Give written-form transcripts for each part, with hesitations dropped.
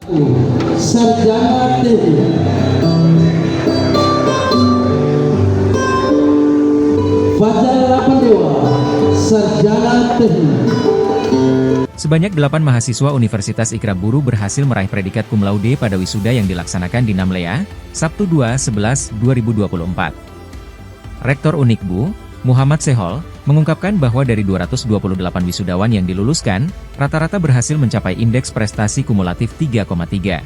Sarjana Teknik. Fajar Lapandewa, Sarjana Teknik. Sebanyak 8 mahasiswa Universitas Ikrab Buru berhasil meraih predikat cum laude pada wisuda yang dilaksanakan di Namlea, Sabtu 2/11/2024. Rektor Unikbu, Muhammad Sehol, mengungkapkan bahwa dari 228 wisudawan yang diluluskan, rata-rata berhasil mencapai indeks prestasi kumulatif 3,3.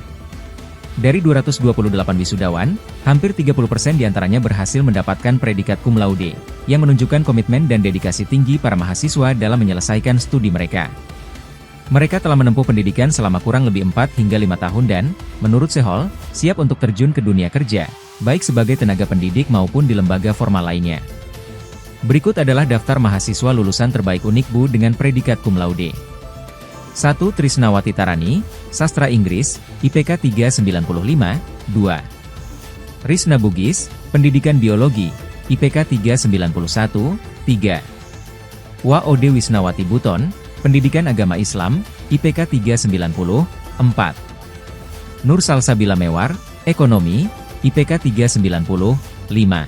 Dari 228 wisudawan, hampir 30% diantaranya berhasil mendapatkan predikat cum laude, yang menunjukkan komitmen dan dedikasi tinggi para mahasiswa dalam menyelesaikan studi mereka. Mereka telah menempuh pendidikan selama kurang lebih 4 hingga 5 tahun dan, menurut Sehol, siap untuk terjun ke dunia kerja, baik sebagai tenaga pendidik maupun di lembaga formal lainnya. Berikut adalah daftar mahasiswa lulusan terbaik Unikbu dengan predikat cum laude. 1. Trisnawati Tarani, Sastra Inggris, IPK 395, 2. Risna Bugis, Pendidikan Biologi, IPK 391, 3. Waode Wisnawati Buton, Pendidikan Agama Islam, IPK 390, 4. Nur Salsabila Mewar, Ekonomi, IPK 390, 5.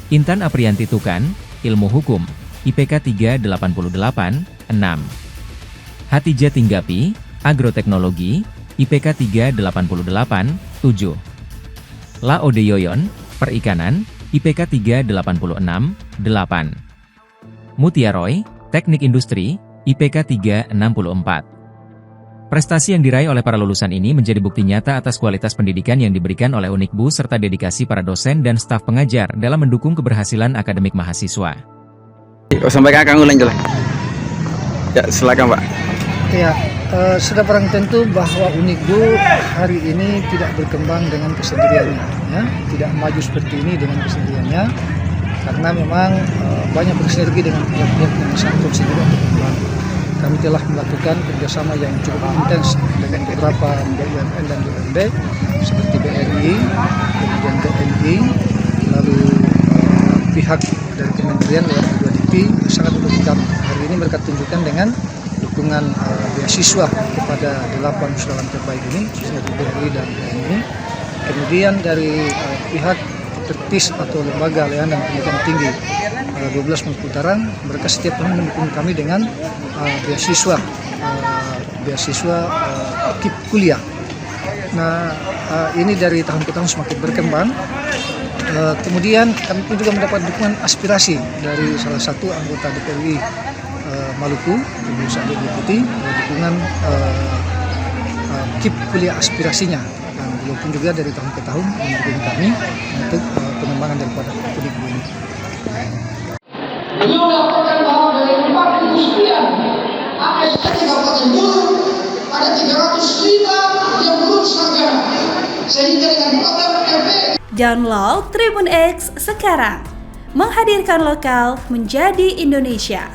Intan Aprianti Tukan, Ilmu Hukum, IPK 388, 6. Hatijah Tinggapi, Agroteknologi, IPK 388, 7. Laode Yoyon, Perikanan, IPK 386, 8. Mutia Roy, Teknik Industri, IPK 364. Prestasi yang diraih oleh para lulusan ini menjadi bukti nyata atas kualitas pendidikan yang diberikan oleh Unikbu serta dedikasi para dosen dan staf pengajar dalam mendukung keberhasilan akademik mahasiswa. Sampaikan Kang Ulen jelas. Ya, silakan Pak. Ya, sudah barang tentu bahwa Unikbu hari ini tidak berkembang dengan kesendiriannya, ya, tidak maju seperti ini dengan kesendiriannya, karena memang banyak bersinergi dengan pihak-pihak yang sangat konsider untuk berkembang. Kami telah melakukan kerjasama yang cukup intens dengan beberapa BUMN dan BUMD seperti BRI, kemudian TNI, lalu pihak dari Kementerian lewat U2DP sangat mendukung. Hari ini mereka tunjukkan dengan dukungan beasiswa kepada 8 wisudawan terbaik ini, seperti BRI dan TNI. Kemudian dari pihak tertis atau lembaga layanan pendidikan tinggi 12 Maluku Utara, mereka setiap tahun mendukung kami dengan beasiswa KIP kuliah. Nah, ini dari tahun ke tahun semakin berkembang. Kemudian kami pun juga mendapat dukungan aspirasi dari salah satu anggota DPRI Maluku, Ibu Sade Deputi, dukungan KIP kuliah aspirasinya. Dan beliau pun juga dari tahun ke tahun mendukung kami untuk pengembangan daripada Unikbu ini. Beliau melaporkan bahwa dari 4.000 sekian ASN di Kabupaten Buru ada 305 yang belum sarjana, sehingga dengan program RP. Download Tribun X sekarang, menghadirkan lokal menjadi Indonesia.